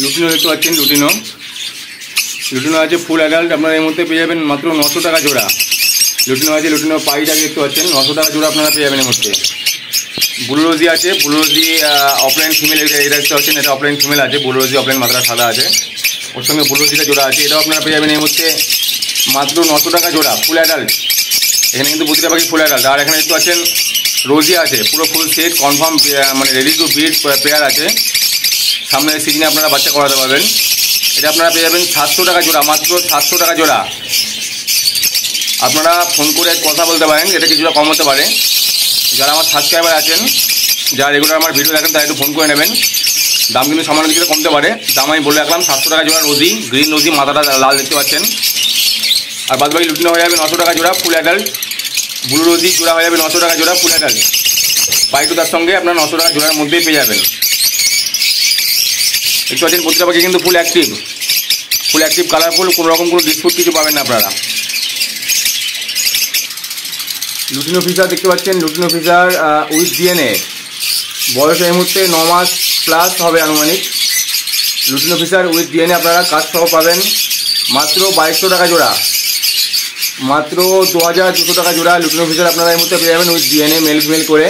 Lutino দেখতে পাচ্ছেন, lutino আছে ফুল অ্যাডাল্ট, আপনারা এর মধ্যে পেয়ে যাবেন মাত্র 900 টাকা জোড়া। লুটিনো আছে, লুটিনো পাইটাকে দেখতে পাচ্ছেন 900 টাকা জোড়া আপনারা পেয়ে যাবেন এর মধ্যে। ব্লু রোজি আছে, ব্লু রোজি অফলাইন ফিমেল, এটা দেখতে পাচ্ছেন, এটা অফলাইন ফিমেল আছে, ব্লু রোজি অফলাইন মাত্রা সাদা আছে, ওর সঙ্গে ব্লু রোজিটা জোড়া আছে, এটাও আপনারা পেয়ে যাবেন এর মধ্যে মাত্র 900 টাকা জোড়া, ফুল অ্যাডাল্ট। এখানে কিন্তু প্রতিটা পাখি ফুল অ্যাডাল্ট। আর এখানে দেখতে পাচ্ছেন রোজি আছে, পুরো ফুল সেট কনফার্ম, মানে রেডি টু ব্রিড পেয়ার আছে, সামনের সিজনে আপনারা বাচ্চা করাতে পারবেন। এটা আপনারা পেয়ে যাবেন 700 টাকা জোড়া, মাত্র 700 টাকা জোড়া। আপনারা ফোন করে কথা বলতে পারেন, এটা কিছুটা কম হতে পারে। যারা আমার সাবস্ক্রাইবার আছেন, যারা রেগুলার আমার ভিডিও দেখেন, তারা একটু ফোন করে নেবেন। দাম কিন্তু সামান্য কিছুটা কমতে পারে। দাম আমি বলে রাখলাম 700 টাকা জোড়া রোজি, গ্রিন রোজি, মাথাটা লাল দেখতে পাচ্ছেন। আর বাদ বাকি লুটিনো হয়ে যাবে 900 টাকা জোড়া ফুল অ্যাডাল্ট। ব্লু রোজি জোড়া হয়ে যাবে 900 টাকা জোড়া ফুল অ্যাডাল্ট। পাইটু তার সঙ্গে আপনার 900 টাকা জোড়ার মধ্যেই পেয়ে যাবেন। দেখতে পাচ্ছেন প্রতিটা পাখি কিন্তু ফুল অ্যাক্টিভ, কালারফুল, কোনো রকম কোনো ডিসপুট কিছু পাবেন না আপনারা। লুটিনো ফিশার দেখতে পাচ্ছেন, লুটিনো ফিশার উইথ ডিএনএ, বয়স এই মুহূর্তে 9 মাস প্লাস হবে আনুমানিক। লুটিনো ফিশার উইথ ডিএনএ আপনারা কাজ সহ পাবেন মাত্র 2200 টাকা জোড়া, মাত্র 2200 টাকা জোড়া। লুটিনো ফিশার আপনারা এই মুহূর্তে পেয়ে যাবেন উইথ ডিএনএ, মেল ফিমেল করে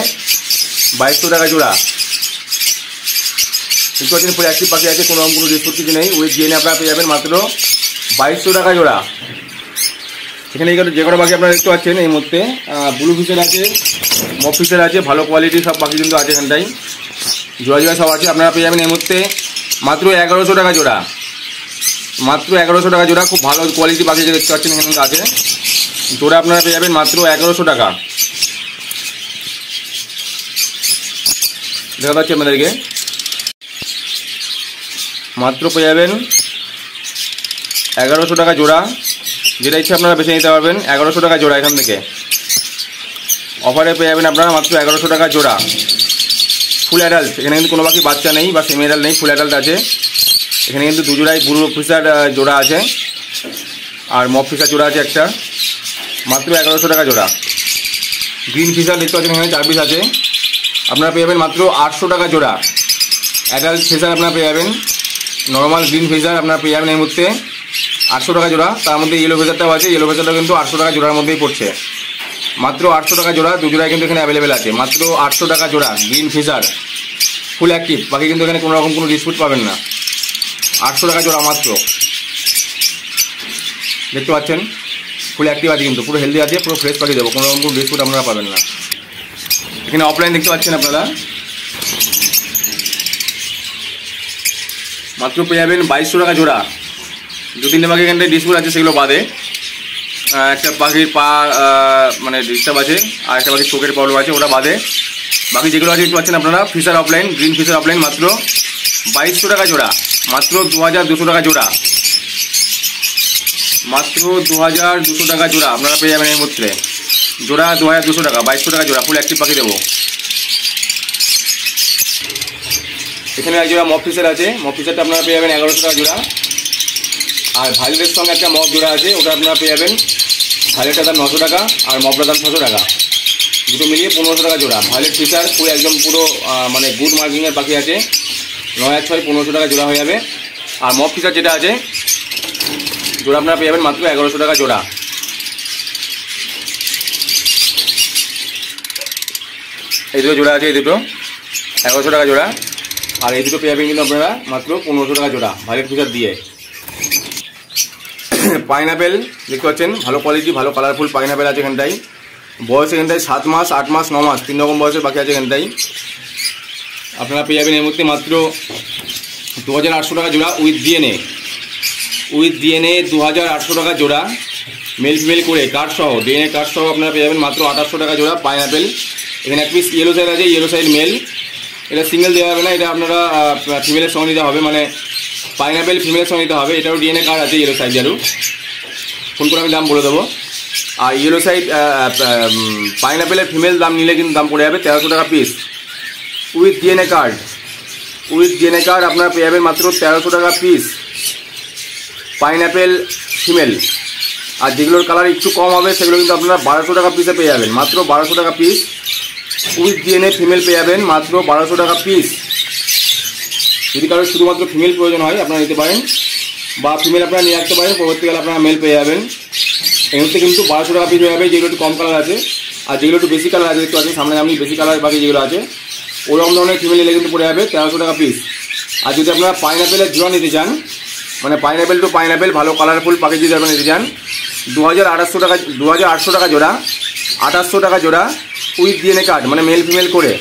2200 টাকা জোড়া। দেখতে পাচ্ছেন পুরো অ্যাক্টিভ পাখি আছে, কোনো রকম কোনো ডিসপুট কিছু নেই, উইথ ডিএনএ আপনারা পেয়ে যাবেন মাত্র 2200 টাকা জোড়া। এখানে যে কটা পাখি আপনারা দেখতে পাচ্ছেন এই মুহূর্তে ব্লু ফিশার আছে, মফ ফিশার আছে, ভালো কোয়ালিটির সব পাখি কিন্তু আছে এখানটাই, জোড়া সব আছে। আপনারা পেয়ে যাবেন এই মুহূর্তে মাত্র 1100 টাকা জোড়া, মাত্র 1100 টাকা জোড়া। খুব ভালো কোয়ালিটি পাখি যে দেখতে পাচ্ছেন এখানে আছে, জোড়া আপনারা পেয়ে যাবেন মাত্র 1100 টাকা। দেখা যাচ্ছে আপনাদেরকে মাত্র পেয়ে যাবেন 1100 টাকা জোড়া। যেটা ইচ্ছে আপনারা বেছে নিতে পারবেন, 1100 টাকা জোড়া এখান থেকে অফারে পেয়ে যাবেন আপনারা মাত্র 1100 টাকা জোড়া, ফুল অ্যাডাল্ট। এখানে কিন্তু কোনো বাকি বাচ্চা নেই বা সেমি অ্যাডাল্ট নেই, ফুল অ্যাডাল্ট আছে। এখানে কিন্তু 2 জোড়াই ব্লু ফিশার জোড়া আছে, আর মফ ফিশার জোড়া আছে একটা, মাত্র 1100 টাকা জোড়া। গ্রিন ফিশার দেখতে পাচ্ছেন এখানে 4 পিস আছে, আপনারা পেয়ে যাবেন মাত্র 800 টাকা জোড়া। অ্যাডাল্ট ফিশার আপনারা পেয়ে যাবেন, নর্মাল গ্রিন ফিশার আপনারা পেয়ে যাবেন এই মুহূর্তে 800 টাকা জোড়া। তার মধ্যে ইয়েলো ফিশারটাও আছে, ইয়েলো ফিশারটা কিন্তু 800 টাকা জোড়ার মধ্যেই পড়ছে, মাত্র 800 টাকা জোড়া। 2 জোড়ায় কিন্তু এখানে অ্যাভেলেবেল আছে, মাত্র 800 টাকা জোড়া। গ্রিন ফিশার ফুল অ্যাক্টিভ বাকি কিন্তু এখানে কোনো রকম কোনো ডিসপুট পাবেন না, 800 টাকা জোড়া মাত্র। দেখতে পাচ্ছেন ফুল অ্যাক্টিভ আছে, কিন্তু পুরো হেলদি আছে, পুরো ফ্রেশ পাখি দেবো, কোনো রকম কোনো ডিসপুট আপনারা পাবেন না। এখানে অফলাইন দেখতে পাচ্ছেন আপনারা মাত্র পেয়ে যাবেন 2200 টাকা জোড়া। 2-3টে পাখি এখানটায় ডিসপুট আছে, সেগুলো বাদে একটা পাখির পা মানে ডিস্টার্ব আছে, আর একটা পাখির চোখের প্রবলেম আছে, ওটা বাদে বাকি যেগুলো আছে দেখতে পাচ্ছেন আপনারা। Fisher offline, green fisher offline মাত্র 2200 টাকা জোড়া, মাত্র 2200 টাকা জোড়া, মাত্র 2200 টাকা জোড়া আপনারা পেয়ে যাবেন এর মধ্যে। জোড়া 2200 টাকা, 2200 টাকা জোড়া, ফুল অ্যাক্টিভ পাখি দেবো। এখানে এক জোড়া মফ ফিশার আছে, মফ ফিশারটা আপনারা পেয়ে যাবেন 1100 টাকা জোড়া। আর ভাইলেটের সঙ্গে একটা মফ জোড়া আছে, ওটা আপনারা পেয়ে যাবেন, ভাইলেটটার দাম 900 টাকা আর মফটার দাম 600 টাকা, দুটো মিলিয়ে 1500 টাকা জোড়া। ভাইলেট ফিশার পুরো একদম পুরো মানে গুড মার্কিংয়ের পাখি আছে, 9-6 1500 টাকা জোড়া হয়ে যাবে। আর মফ ফিশার যেটা আছে জোড়া আপনারা পেয়ে যাবেন মাত্র 1100 টাকা জোড়া। এই দুটো জোড়া আছে, এই দুটো 1100 টাকা জোড়া, আর এই দুটো পেয়ে যাবেন কিন্তু আপনারা মাত্র 1500 টাকা জোড়া ভাইলেট ফিশার দিয়ে। পাইনাপেল দেখতে পাচ্ছেন, ভালো কোয়ালিটি, ভালো কালারফুল পাইনাপেল আছে এখানটাই, বয়স এখানটায় 7 মাস, 8 মাস, 9 মাস, 3 রকম বয়সের বাকি আছে এখানটাই। আপনারা পেয়ে যাবেন এই মুহূর্তে মাত্র 2800 টাকা জোড়া উইথ ডিএনএ, 2800 টাকা জোড়া, মেল ফিমেল করে কার্ড সহ, ডিএনএ কার্ড সহ আপনারা পেয়ে যাবেন মাত্র 2800 টাকা জোড়া পাইনাপেল। এখানে এক পিস ইয়েলো সাইড আছে, ইয়েলো সাইড মেল, এটা সিঙ্গেল দেওয়া হবে না, এটা আপনারা ফিমেলের সঙ্গে নিতে হবে, মানে পাইনাপেল ফিমেলের সঙ্গে নিতে হবে। এটাও ডিএনএ কার্ড আছে ইয়েলো সাইড, আরও ফোন করে আমি দাম বলে দেবো। আর ইয়েলো সাইড পাইনাপেলের ফিমেল দাম নিলে কিন্তু দাম পড়ে যাবে 1300 টাকা piece with DNA card, with DNA card আপনারা পেয়ে যাবেন মাত্র 1300 টাকা পিস পাইনাপেল ফিমেল। আর যেগুলোর কালার একটু কম হবে সেগুলো কিন্তু আপনারা 1200 টাকা পিসে পেয়ে যাবেন, মাত্র 1200 টাকা পিস উইথ ডিএনএ ফিমেল পেয়ে যাবেন মাত্র 1200 টাকা পিস। যদি কারো শুধুমাত্র ফিমেল প্রয়োজন হয় আপনারা নিতে পারেন, বা ফিমেল আপনারা নিয়ে রাখতে পারেন, পরবর্তীকালে আপনারা মেল পেয়ে যাবেন। এই মুহূর্তে কিন্তু 1200 টাকা পিস হয়ে যাবে যেগুলো একটু কম কালার আছে, আর যেগুলো একটু বেশি কালার আছে দেখতে পাচ্ছেন সামনে আমি বেশি কালার বাকি যেগুলো আছে ওরকম ধরনের ফিমেল নিলে কিন্তু পড়ে যাবে 1300 টাকা পিস। আর যদি আপনারা পাইনাপেলের জোড়া নিতে চান, মানে পাইনাপেল টু পাইনাপেল ভালো কালারফুল পাখি যদি আপনারা নিতে চান 2800 টাকা জোড়া, 2800 টাকা জোড়া উইথ ডিএনএ কার্ড, মানে মেল ফিমেল করে।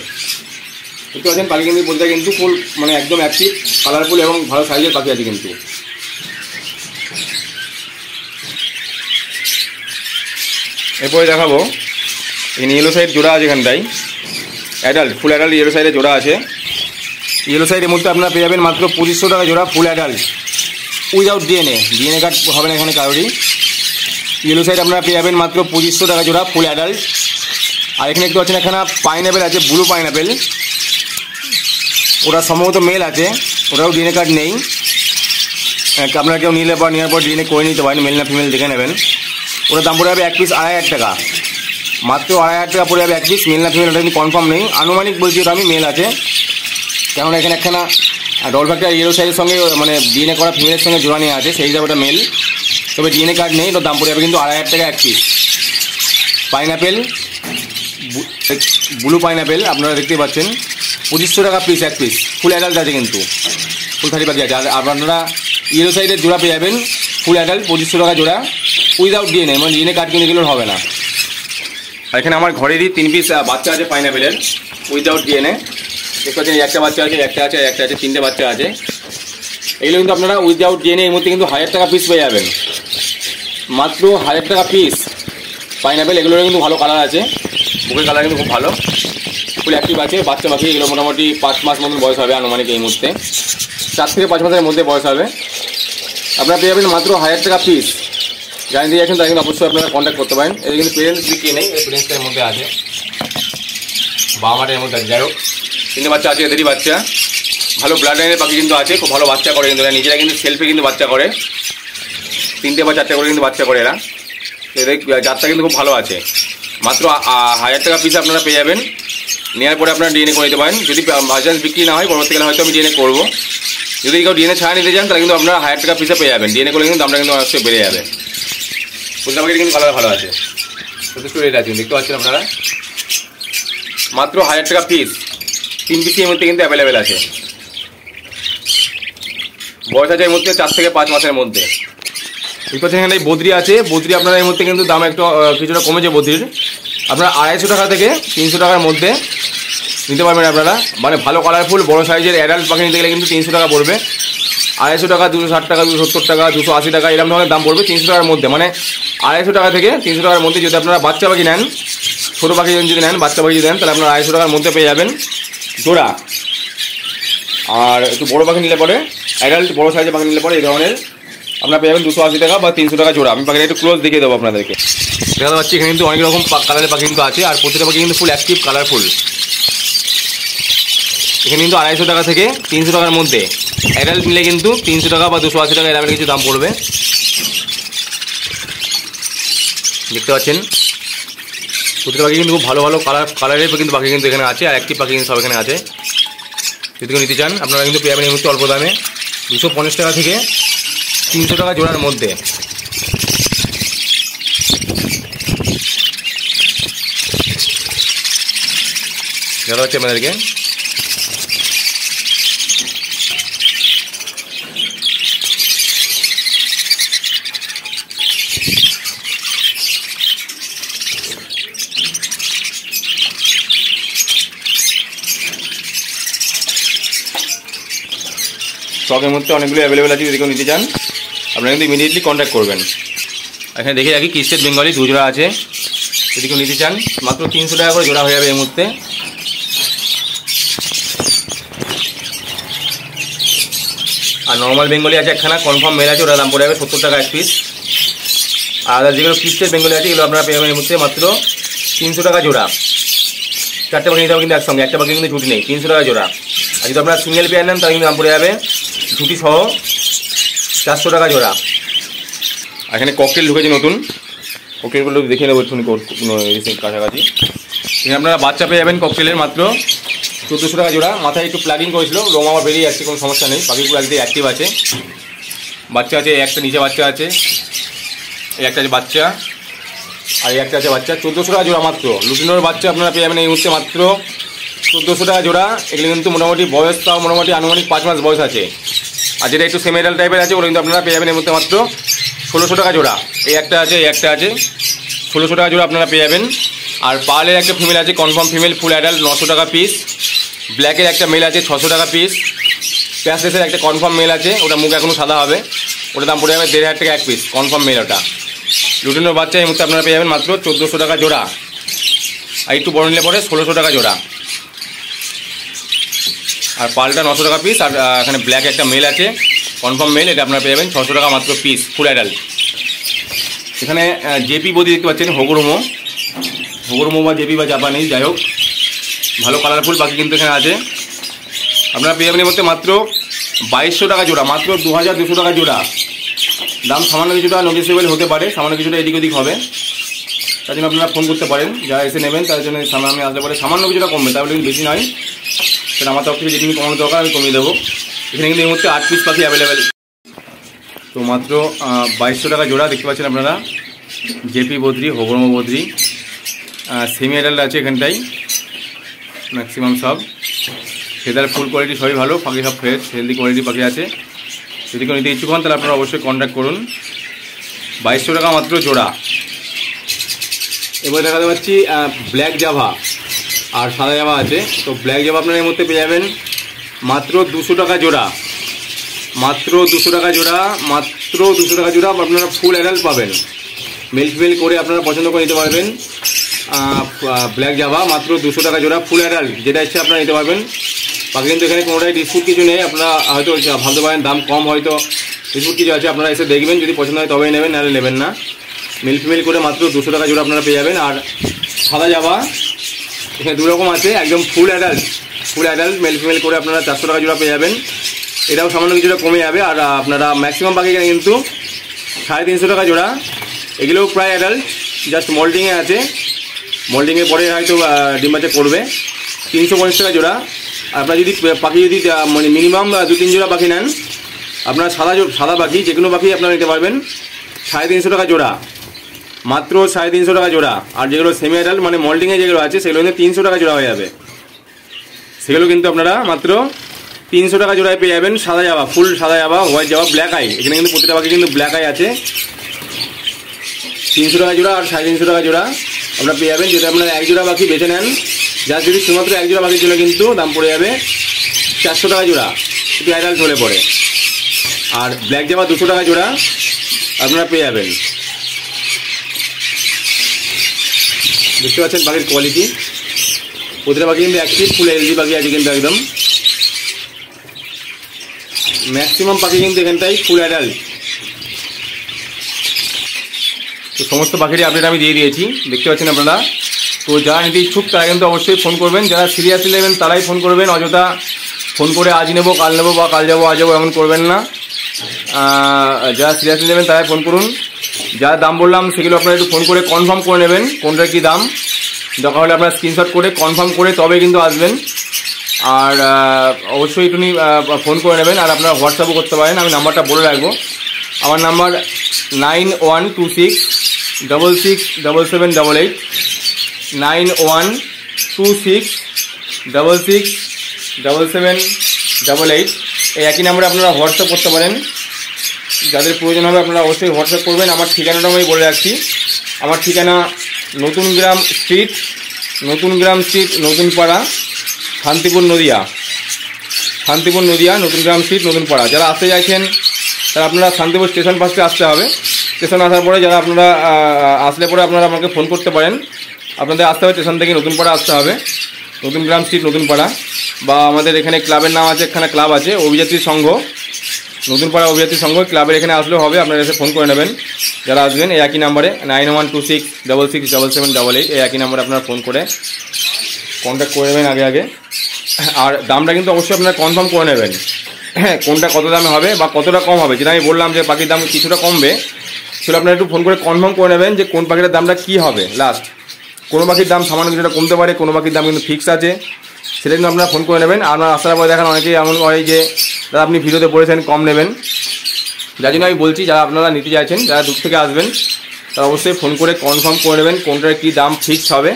দেখতে পাচ্ছেন পাখি কিন্তু বলতে কিন্তু ফুল মানে একদম অ্যাক্টিভ, কালারফুল এবং ভালো সাইজের পাখি আছে কিন্তু। এরপরে দেখাবো এখানে ইয়েলো সাইড জোড়া আছে, এখানটাই অ্যাডাল্ট ফুল অ্যাডাল্ট ইয়েলো সাইডে জোড়া আছে। ইয়েলো সাইডের মধ্যে আপনারা পেয়ে যাবেন মাত্র 2500 টাকা জোড়া full adult without DNA card হবে না এখানে কারোরই। ইয়েলো সাইড আপনারা পেয়ে যাবেন মাত্র 2500 টাকা জোড়া ফুল অ্যাডাল্ট। আর এখানে একটু আছেন এখানে পাইনাপেল আছে, ব্লু পাইনাপেল, ওটা সম্ভবত মেল আছে, ওটাও ডিএনএ কার্ড নেই। আপনারা কেউ নিলে বা নেওয়ার পর ডিএনএ করে নিতে পারেন, মেল না ফিমেল দেখে নেবেন। ওটার দাম পড়ে যাবে এক পিস 2500 টাকা, মাত্র 2500 টাকা পড়ে যাবে এক পিস। মেল না ফিমেল ওটা কিন্তু কনফার্ম নেই, আনুমানিক বলছি ওটা আমি মেল আছে, কেননা এখানে একখানা ডল ফ্যাক্টর ইয়েলো সাইজের সঙ্গে মানে ডিএনএ করা ফিমেলের সঙ্গে জোড়া নিয়ে আছে, সেই হিসাবে ওটা মেল, তবে ডিএনএ কার্ড নেই, ওর দাম পড়ে যাবে কিন্তু 2500 টাকা এক পিস। পাইনাপেল ব্লু পাইনাপেল আপনারা দেখতে পাচ্ছেন 2500 টাকা পিস এক পিস, ফুল অ্যাডাল্ট আছে কিন্তু, ফুল 30 পাখি আছে। আর আপনারা ইয়েলো সাইডের জোড়া পেয়ে যাবেন ফুল অ্যাডাল্ট 2500 টাকা জোড়া উইদাউট ডিএনএ, মানে ডিএনএ কার্ড কিনে গেলেও হবে না। আর এখানে আমার ঘরেরই 3 পিস বাচ্চা আছে পাইনাপেলের উইদাউট ডিএনএ, দেখতে পাচ্ছেন একটা বাচ্চা আছে, একটা আছে, একটা আছে, 3টে বাচ্চা আছে। এগুলো কিন্তু আপনারা উইদাউট ডিএনএ এর মধ্যে কিন্তু 1000 টাকা পিস পেয়ে যাবেন, মাত্র 1000 টাকা পিস পাইনাপেল। এগুলোর কিন্তু ভালো কালার আছে, বুকের কালার কিন্তু খুব ভালো, ফুল অ্যাক্টিভ আছে। বাচ্চা পাখি এগুলো মোটামুটি 5 মাস মতন বয়স হবে আনুমানিক, এই মুহূর্তে 4 থেকে 5 মাসের মধ্যে বয়স হবে। আপনারা পেয়ে যাবেন মাত্র 1000 টাকা পিস। যারা নিতে যাচ্ছেন তারা কিন্তু অবশ্যই আপনারা কন্ট্যাক্ট করতে পারেন। এদের কিন্তু পেরেন্টস বিক্রি নেই, পেরেন্টসের মধ্যে আছে, বামাটের মধ্যে আছে। যাই হোক 3টে বাচ্চা আছে, এদেরই বাচ্চা, ভালো ব্লাড লাইনের পাখি কিন্তু আছে, খুব ভালো বাচ্চা করে কিন্তু, এরা নিজেরা কিন্তু সেলফে কিন্তু বাচ্চা করে, 3টে বা 4টে করে কিন্তু বাচ্চা করে এরা। এদের জাতটা কিন্তু খুব ভালো আছে, মাত্র 1000 টাকা পিস আপনারা পেয়ে যাবেন। নেওয়ার পরে আপনারা ডিএনএ করে নিতে পারেন, যদি বাজাজ বিক্রি না হয় পরবর্তীকালে হয়তো আমি ডিএনএ করবো। যদি কেউ ডিএনএ ছাড়া নিতে চান তাহলে কিন্তু আপনারা 1000 টাকা পিসে পেয়ে যাবেন, ডিএনএ করলে কিন্তু দামটা কিন্তু অবশ্যই বেড়ে যাবে। ফুলটা পাখিটা কিন্তু কালার ভালো আছে, যথেষ্ট রেট আছে দেখতে পাচ্ছেন আপনারা, মাত্র 1000 টাকা পিস। 3 পিসি এর মধ্যে কিন্তু অ্যাভেলেবেল আছে, বয়স আছে এর মধ্যে 4 থেকে 5 মাসের মধ্যে। এই পাচ্ছেন এখানে বদ্রি আছে, বদ্রি আপনারা এর মধ্যে কিন্তু দাম একটু কিছুটা কমেছে বদ্রির, আপনারা 250 টাকা থেকে 300 টাকার মধ্যে নিতে পারবেন আপনারা, মানে ভালো কালারফুল বড় সাইজের অ্যাডাল্ট পাখি নিতে গেলে কিন্তু 300 টাকা পড়বে। 250 টাকা, 260 টাকা, 270 টাকা, 280 টাকা এরকম ধরনের দাম পড়বে 300 টাকার মধ্যে, মানে 250 টাকা থেকে 300 টাকার মধ্যে। যদি আপনারা বাচ্চা পাখি নেন, ছোটো পাখি যদি নেন, বাচ্চা পাখি যদি নেন তাহলে আপনারা 250 টাকার মধ্যে পেয়ে যাবেন জোড়া। আর একটু বড়ো পাখি নিলে পরে, অ্যাডাল্ট বড়ো সাইজের পাখি নিলে পরে এই ধরনের আপনারা পেয়ে যাবেন 280 টাকা বা 300 টাকা জোড়া। আমি পাখিটা একটু ক্লোজ দেখিয়ে দেবো আপনাদেরকে, দেখাতে পাচ্ছি। এখানে কিন্তু অনেক রকম কালারের পাখি কিন্তু আছে, আর প্রতিটা পাখি কিন্তু ফুল অ্যাক্টিভ কালারফুল। এখানে কিন্তু 250 টাকা থেকে 300 টাকার মধ্যে, অ্যাডাল্ট নিলে কিন্তু 300 টাকা বা 280 টাকা এরকম কিছু দাম পড়বে, দেখতে পাচ্ছেন। প্রতিটা পাখি কিন্তু খুব ভালো ভালো কালারের কিন্তু পাখি কিন্তু এখানে আছে, আর অ্যাক্টিভ পাখি কিন্তু সব এখানে আছে। যদি কেউ নিতে চান আপনারা কিন্তু পেয়ে যাবেন এই মুহূর্তে অল্প দামে 250 টাকা থেকে 300 টাকা জোড়ার মধ্যে। দেখা হচ্ছে আপনাদেরকে। স্টকের মধ্যে অনেকগুলো অ্যাভেলেবেল আছে, যদি কেউ নিতে চান আপনারা কিন্তু ইমিডিয়েটলি কন্ট্যাক্ট করবেন। এখানে দেখে রাখি কিস্টেড বেঙ্গলি 2 জোড়া আছে, যদি কেউ নিতে চান মাত্র 300 টাকা করে জোড়া হয়ে যাবে এই মুহূর্তে। আর নর্মাল বেঙ্গলি আছে একখানা, কনফার্ম মেল আছে, ওটার দাম পড়ে যাবে 70 টাকা এক পিস। আর যেগুলো কিস্টেড বেঙ্গলি আছে এগুলো আপনারা পেয়ে যাবেন এই মুহূর্তে মাত্র 300 টাকা জোড়া। 4টে পাখি নিতে হবে কিন্তু একসঙ্গে, একটা পাখি কিন্তু ছুটি নেই, 300 টাকা জোড়া। আর যদি আপনারা সিঙ্গেল পেয়ার নেন তাহলে কিন্তু দাম পড়ে যাবে ঝুটি সহ 400 টাকা জোড়া। আর এখানে ককটেল ঢুকেছে নতুন, ককটেলগুলো দেখে নেবো একটু কাছাকাছি। এখানে আপনারা বাচ্চা পেয়ে যাবেন ককটেলের মাত্র 1400 টাকা জোড়া। মাথায় একটু প্লাগিং করেছিল, রোম আমার বেরিয়ে যাচ্ছে, কোনো সমস্যা নেই, পাখিগুলো একদিকে অ্যাক্টিভ আছে। বাচ্চা আছে, একটা নিচে বাচ্চা আছে, এই একটা আছে বাচ্চা, আর এই একটা আছে বাচ্চা। 1400 টাকা জোড়া মাত্র। লুটিনোর বাচ্চা আপনারা পেয়ে যাবেন এই মুহূর্তে মাত্র 1400 টাকা জোড়া। এগুলো কিন্তু মোটামুটি বয়স তাও মোটামুটি আনুমানিক 5 মাস বয়স আছে। আর যেটা একটু সেমিডাল টাইপের আছে ওগুলো কিন্তু আপনারা পেয়ে যাবেন এই মুহূর্তে মাত্র 1600 টাকা জোড়া। এই একটা আছে, এই একটা আছে, 1600 টাকা জোড়া আপনারা পেয়ে যাবেন। আর পার্লের একটা ফিমেল আছে, কনফার্ম ফিমেল, ফুল অ্যাডাল্ট, 900 টাকা পিস। ব্ল্যাকের একটা মেল আছে, 600 টাকা পিস। প্যাসলেসের একটা কনফার্ম মেল আছে, ওটা মুখ এখনও সাদা হবে, ওটা দাম পড়ে যাবে 1500 টাকা এক পিস, কনফার্ম মেল ওটা। লুটিনোর বাচ্চা এই মুহূর্তে আপনারা পেয়ে যাবেন মাত্র 1400 টাকা জোড়া। আর একটু বড় নিলে পরে 1600 টাকা জোড়া। আর পালটা 900 টাকা পিস। আর এখানে ব্ল্যাক একটা মেল আছে, কনফার্ম মেল, এটা আপনারা পেয়ে যাবেন 600 টাকা মাত্র পিস, ফুল অ্যাডাল্ট। এখানে জেপি বদি দেখতে পাচ্ছেন, হোগরোমো বা জেপি বা জাপানিজ, যাই হোক ভালো কালারফুল পাখি কিন্তু এখানে আছে। আপনারা পেয়ে যাবেন এর মধ্যে মাত্র 2200 টাকা জোড়া, মাত্র 2200 টাকা জোড়া। দাম সামান্য কিছুটা নোটিসেবল হতে পারে, সামান্য কিছুটা এদিক ওদিক হবে, তার জন্য আপনারা ফোন করতে পারেন। যারা এসে নেবেন তার জন্য সামনে আসতে পারে, সামান্য কিছুটা কমবে, তাহলে কিন্তু বেশি নয়। সেটা আমার তরফ থেকে যেদিন কমানো দরকার আমি কমিয়ে দেবো। এখানে কিন্তু এই মুহূর্তে 8 পিস পাখি অ্যাভেলেবেল। তো মাত্র 2200 টাকা জোড়া দেখতে পাচ্ছেন আপনারা। জেপি বদ্রি, হোগরোমো বদ্রি, সেমি অ্যাডাল্ট আছে এখানটাই ম্যাক্সিমাম সব। ফেদার ফুল কোয়ালিটি সবই ভালো, পাখি সব ফ্রেশ হেলদি কোয়ালিটি পাখি আছে। যদি কেউ নিতে ইচ্ছুক হন তাহলে আপনারা অবশ্যই কন্ট্যাক্ট করুন। 2200 টাকা মাত্র জোড়া। এবার দেখাতে পাচ্ছি ব্ল্যাক জাভা আর সাদা জাভা আছে। তো ব্ল্যাক জাভা আপনারা এর মধ্যে পেয়ে যাবেন মাত্র 200 টাকা জোড়া, মাত্র 200 টাকা জোড়া, মাত্র 200 টাকা জোড়া। আপনারা ফুল অ্যাডাল্ট পাবেন, মেল ফিমেল করে আপনারা পছন্দ করে নিতে পারবেন। ব্ল্যাক জাভা মাত্র 200 টাকা জোড়া, ফুল অ্যাডাল্ট, যেটা ইচ্ছে আপনারা নিতে পারবেন। বাকি কিন্তু এখানে কোনোটাই ডিসপুট কিছু নেই। আপনারা হয়তো ভাবতে পারেন দাম কম, হয়তো ডিসপুট কিছু আছে, আপনারা এসে দেখবেন, যদি পছন্দ হয় তবেই নেবেন, নাহলে নেবেন না। মেল ফিমেল করে মাত্র 200 টাকা জোড়া আপনারা পেয়ে যাবেন। আর সাদা জাভা এখানে দু রকম আছে, একদম ফুল অ্যাডাল্ট মেল ফিমেল করে আপনারা 400 টাকা জোড়া পেয়ে যাবেন। এটাও সামান্য কিছুটা কমে যাবে। আর আপনারা ম্যাক্সিমাম পাখি এখানে কিন্তু 350 টাকা জোড়া। এগুলোও প্রায় অ্যাডাল্ট, জাস্ট মোল্ডিংয়ে আছে, মোল্ডিংয়ের পরে হয়তো ডিম বাচ্চা করবে। 350 টাকা জোড়া। আপনারা যদি পাখি যদি মানে মিনিমাম 2-3 জোড়া পাখি নেন, আপনারা সাদা পাখি যে কোনো পাখি আপনারা নিতে পারবেন 350 টাকা জোড়া, মাত্র 350 টাকা জোড়া। আর যেগুলো সেমি অ্যাডাল্ট মানে মোল্ডিংয়ে যেগুলো আছে সেগুলো কিন্তু 300 টাকা জোড়া হয়ে যাবে। সেগুলো কিন্তু আপনারা মাত্র 300 টাকা জোড়ায় পেয়ে যাবেন। সাদা জাভা, ফুল সাদা Java, white Java, black eye, এখানে কিন্তু প্রতিটা পাখি কিন্তু ব্ল্যাক আই আছে। 300 টাকা জোড়া আর 350 টাকা জোড়া আপনারা পেয়ে যাবেন। যদি আপনারা এক জোড়া পাখি বেছে নেন, যার যদি শুধুমাত্র এক জোড়া পাখির জন্য কিন্তু দাম পড়ে যাবে 400 টাকা জোড়া, যদি অ্যাডাল্ট হলে পড়ে। আর ব্ল্যাক জাভা 200 টাকা জোড়া আপনারা পেয়ে যাবেন। দেখতে পাচ্ছেন পাখির কোয়ালিটি, প্রতিটা পাখি কিন্তু অ্যাক্টিভ, ফুল হেলদি পাখি আছে কিন্তু একদম। ম্যাক্সিমাম পাখি কিন্তু এখানটাই ফুল অ্যাডাল্ট। তো সমস্ত পাখিরই আপডেট আমি দিয়ে দিয়েছি, দেখতে পাচ্ছেন আপনারা। তো যারা নিতে ইচ্ছুক তারা কিন্তু অবশ্যই ফোন করবেন, যারা সিরিয়াসলি নেবেন তারাই ফোন করবেন। অযথা ফোন করে আজ নেবো কাল নেবো বা কাল যাবো আজ যাবো এমন করবেন না। যারা সিরিয়াসলি নেবেন তারাই ফোন করুন। যা দাম বললাম সেগুলো আপনারা একটু ফোন করে কনফার্ম করে নেবেন কোনটার কী দাম। দরকার হলে আপনারা স্ক্রিনশট করে কনফার্ম করে তবে কিন্তু আসবেন। আর অবশ্যই একটু ফোন করে নেবেন। আর আপনারা হোয়াটসঅ্যাপও করতে পারেন, আমি নাম্বারটা বলে রাখবো। আমার নাম্বার 9126667788, 9126667788। এই একই নাম্বারে আপনারা হোয়াটসঅ্যাপ করতে পারেন। যাদের প্রয়োজন হবে আপনারা অবশ্যই হোয়াটসঅ্যাপ করবেন। আমার ঠিকানাটাও আমি বলে রাখছি। আমার ঠিকানা নতুন গ্রাম স্ট্রিট, নতুন পাড়া, শান্তিপুর নদিয়া, নতুন গ্রাম স্ট্রিট, নতুন পাড়া। যারা আসতে চাইছেন তারা আপনারা শান্তিপুর স্টেশন পাশে আসতে হবে। স্টেশন আসার পরে যারা আপনারা আসলে পরে আপনারা আমাকে ফোন করতে পারেন। আপনাদের আসতে হবে স্টেশন থেকে নতুন পাড়া আসতে হবে, নতুন গ্রাম স্ট্রিট, নতুন পাড়া। বা আমাদের এখানে ক্লাবের নাম আছে, এখানে ক্লাব আছে অভিযাত্রী সংঘ, নতুন পাড়া অভিযাত্রী সংঘ, ক্লাবের এখানে আসলেও হবে। আপনারা এসে ফোন করে নেবেন যারা আসবেন। এই একই নাম্বারে 9126667788, এই একই নাম্বারে আপনারা ফোন করে কন্ট্যাক্ট করে নেবেন আগে। আর দামটা কিন্তু অবশ্যই আপনারা কনফার্ম করে নেবেন, কোনটা কত দামে হবে বা কতটা কম হবে। যেটা আমি বললাম যে পাখির দাম কিছুটা কমবে, সেটা আপনারা একটু ফোন করে কনফার্ম করে নেবেন যে কোন পাখিটার দামটা কী হবে লাস্ট। কোনো পাখির দাম সামান্য কিছুটা কমতে পারে, কোনো পাখির দাম কিন্তু ফিক্স আছে, সেটা কিন্তু আপনারা ফোন করে নেবেন। আপনারা আসার পরে দেখেন অনেকেই এমন হয় যে দাদা আপনি ভিডিওতে বলেছেন কম নেবেন, যার জন্য আমি বলছি যারা আপনারা নিতে চাইছেন, যারা দূর থেকে আসবেন তারা অবশ্যই ফোন করে কনফার্ম করে নেবেন কোনটার কী দাম ফিক্স হবে,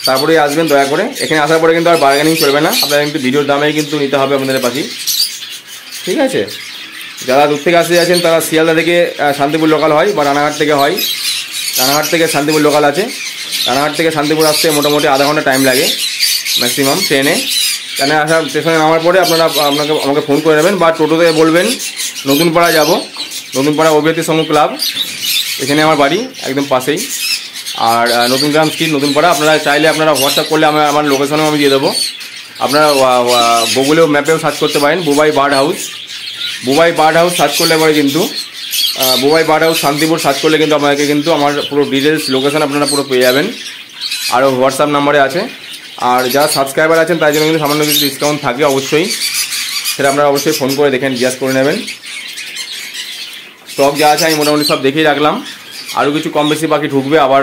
তারপরেই আসবেন দয়া করে। এখানে আসার পরে কিন্তু আর বার্গেনিং চলবে না, আপনারা কিন্তু ভিডিওর দামেই কিন্তু নিতে হবে আপনাদের পাখি, ঠিক আছে। যারা দূর থেকে আসতে যাচ্ছেন তারা শিয়ালদা থেকে শান্তিপুর লোকাল হয় বা রানাঘাট থেকে হয়, রানাঘাট থেকে শান্তিপুর লোকাল আছে, রানাঘাট থেকে শান্তিপুর আসতে মোটামুটি আধা ঘন্টা টাইম লাগে ম্যাক্সিমাম ট্রেনে। ট্রেনে আসার স্টেশনে নামার পরে আমাকে ফোন করে নেবেন বা টোটোতে বলবেন নতুনপাড়া যাব, নতুনপাড়া অভিয়াতি সংঘ ক্লাব, এখানে আমার বাড়ি একদম পাশেই। আর নতুন গ্রাম স্ট্রিট নতুনপাড়া। আপনারা চাইলে আপনারা হোয়াটসঅ্যাপ করলে আমার লোকেশনেও আমি দিয়ে দেবো। আপনারা গুগলেও ম্যাপেও সার্চ করতে পারেন Bubai bird house, Bubai bird house search করলে পরে কিন্তু Bubai bird house Shantipur search করলে কিন্তু আপনাকে কিন্তু আমার পুরো ডিটেলস লোকেশন আপনারা পুরো পেয়ে যাবেন। আরও হোয়াটসঅ্যাপ নাম্বারে আছে। আর যারা সাবস্ক্রাইবার আছেন তার জন্য কিন্তু সামান্য কিছু ডিসকাউন্ট থাকে অবশ্যই, সেটা আপনারা অবশ্যই ফোন করে দেখেন, জিজ্ঞাসা করে নেবেন। স্টক যা আছে আমি মোটামুটি সব দেখেই রাখলাম, আরও কিছু কম বেশি পাখি ঢুকবে, আবার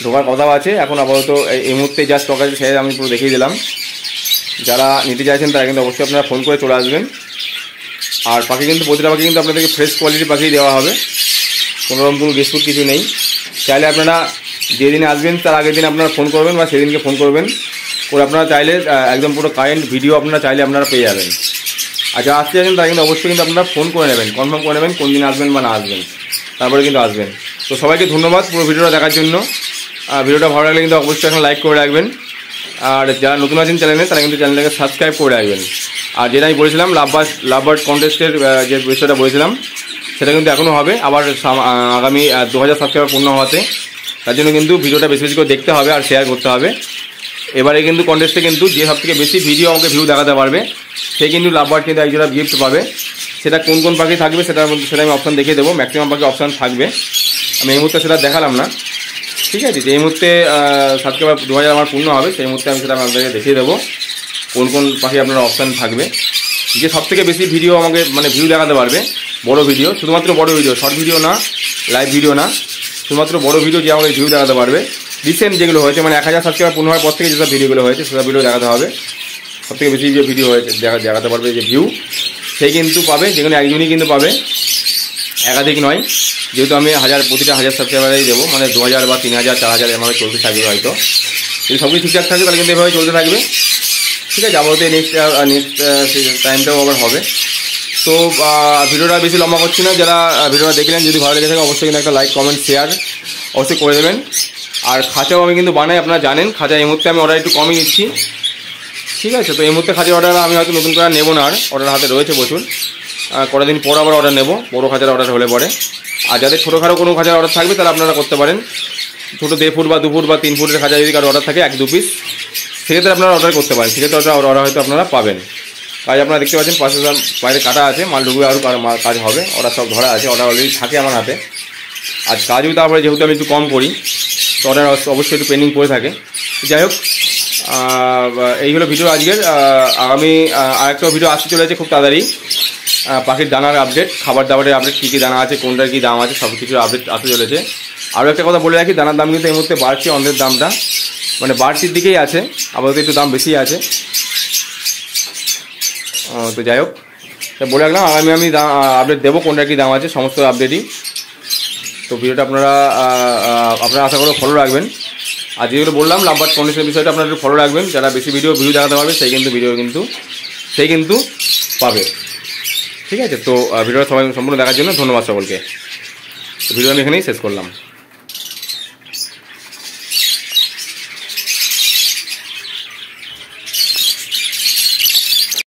ঢোকার কথাও আছে। এখন আপাতত এই মুহূর্তে যা স্টক আছে সেটা আমি পুরো দেখিয়ে দিলাম। যারা নিতে চাইছেন তারা কিন্তু অবশ্যই আপনারা ফোন করে চলে আসবেন। আর পাখি কিন্তু প্রতিটা পাখি কিন্তু আপনাদেরকে ফ্রেশ কোয়ালিটির পাখি দেওয়া হবে, কোনোরকম কোনো ডিসপুট কিছু নেই। চাইলে আপনারা যেদিনে আসবেন তার আগের দিন আপনারা ফোন করবেন বা সেদিনকে ফোন করবেন করে আপনারা চাইলে একদম পুরো কারেন্ট ভিডিও আপনারা চাইলে আপনারা পেয়ে যাবেন। আর যারা আসতে যাচ্ছেন তারা কিন্তু অবশ্যই কিন্তু আপনারা ফোন করে নেবেন, কনফার্ম করে নেবেন কোন দিন আসবেন বা না আসবেন, তারপরে কিন্তু আসবেন। তো সবাইকে ধন্যবাদ পুরো ভিডিওটা দেখার জন্য। ভিডিওটা ভালো লাগলে কিন্তু অবশ্যই এখন লাইক করে রাখবেন। আর যারা নতুন আছেন চ্যানেলে তারা কিন্তু চ্যানেলটাকে সাবস্ক্রাইব করে রাখবেন। আর যেটা আমি বলেছিলাম লাভবার্ড কন্টেস্টের যে বিষয়টা বলেছিলাম সেটা কিন্তু এখনও হবে, আবার আগামী 2000 সাবস্ক্রাইবার পূর্ণ হওয়াতে, তার জন্য কিন্তু ভিডিওটা বেশি বেশি করে দেখতে হবে আর শেয়ার করতে হবে। এবারে কিন্তু কন্টেস্টে কিন্তু যে সবথেকে বেশি ভিডিও আমাকে ভিউ দেখাতে পারবে সে কিন্তু লাভবার্ড কিন্তু একজোড়া গিফট পাবে। সেটা কোন কোন পাখি থাকবে সেটার মধ্যে সেটা আমি অপশান দেখিয়ে দেবো, ম্যাক্সিমাম পাখি অপশান থাকবে, আমি এই মুহূর্তে সেটা দেখালাম না, ঠিক আছে। যে এই মুহূর্তে সাবস্ক্রাইবার 2000 আমার পূর্ণ হবে সেই মুহূর্তে আমি সেটা আপনাদেরকে দেখিয়ে দেবো কোন কোন পাখি আপনার অপশান থাকবে। যে সবথেকে বেশি ভিডিও আমাকে মানে ভিউ দেখাতে পারবে, বড় ভিডিও, শুধুমাত্র বড় ভিডিও, শর্ট ভিডিও না, লাইভ ভিডিও না, শুধুমাত্র বড় ভিডিও যে আমাকে ভিউ দেখাতে পারবে, রিসেন্ট যেগুলো হয়েছে মানে 1000 সাবস্ক্রাইবার পূর্ণ হওয়ার পর থেকে যেসব ভিডিওগুলো হয়েছে সেসব ভিডিও দেখাতে হবে। সবথেকে বেশি যে ভিডিও হয়েছে দেখাতে পারবে যে ভিউ, সেই কিন্তু পাবে, যেগুলো একজনই কিন্তু পাবে, একাধিক নয়। যেহেতু আমি প্রতিটা 1000 সাবস্ক্রাইবারেই দেবো, মানে 2000 বা 3000 4000 এভাবে চলতে থাকবে হয়তো। যদি সব কিছু ঠিকঠাক থাকে তাহলে কিন্তু এভাবে চলতে থাকবে, ঠিক আছে। আবার নেক্সট টাইমটাও আবার হবে। তো ভিডিওটা বেশি লম্বা করছি না, যারা ভিডিওটা দেখলেন যদি ভালো লেগে থাকে অবশ্যই কিন্তু একটা লাইক কমেন্ট শেয়ার অবশ্যই করে দেবেন। আর খাঁচাও আমি কিন্তু বানাই, আপনারা জানেন খাঁচা এই মুহূর্তে আমি অর্ডার একটু কমই নিচ্ছি, ঠিক আছে। তো এই মুহূর্তে খাঁচার অর্ডার আমি হয়তো নতুন করে নেবো না, আর অর্ডার হাতে রয়েছে প্রচুর, কটা দিন পর আবার অর্ডার নেবো বড়ো খাঁচার অর্ডার হলে পরে। আর যাদের ছোটোখাটো কোনো খাঁচার অর্ডার থাকবে তাহলে আপনারা করতে পারেন, ছোটো 1.5 ফুট বা 2 ফুট বা 3 ফুটের খাঁচা যদি কারো অর্ডার থাকে 1-2 পিস, সেক্ষেত্রে আপনারা অর্ডার করতে পারেন, সেক্ষেত্রে অর্ডার হয়তো আপনারা পাবেন। কাজ আপনারা দেখতে পাচ্ছেন পাশে বাইরে কাটা আছে, মাল ঢুকবে, আরও কাজ হবে, অর্ডার সব ধরা আছে, অর্ডার অলরেডি থাকে আমার হাতে। আর কাজও তারপরে যেহেতু আমি একটু কম করি তো অর্ডার অবশ্যই একটু পেন্ডিং করে থাকে। যাই হোক, এই হলো ভিডিও আজকের। আগামী আরেকটা ভিডিও আসতে চলেছে খুব তাড়াতাড়ি, পাখির দানার আপডেট, খাবার দাবারের আপডেট, কী কী দানা আছে, কোনটার কী দাম আছে, সব কিছুর আপডেট আসতে চলেছে। আরও একটা কথা বলে রাখি, দানার দাম কিন্তু এই মুহূর্তে বাড়ছে, অন্যের দামটা মানে বাড়তির দিকেই আছে, আপাতত একটু দাম বেশি আছে। তো যাই হোক, বলে রাখলাম আগামী আমি আপডেট দেবো কোনটার কী দাম আছে, সমস্ত আপডেটই। তো ভিডিওটা আপনারা আশা করে ফলো রাখবেন। আর যেগুলো বললাম লাভবার্ড কন্ডিশনের বিষয়টা আপনারা একটু ফলো রাখবেন, যারা বেশি ভিডিও দেখাতে পারবে সেই কিন্তু পাবে, ঠিক আছে। তো ভিডিওটা সবাই সম্পূর্ণ দেখার জন্য ধন্যবাদ সকলকে। ভিডিও আমি এখানেই শেষ করলাম।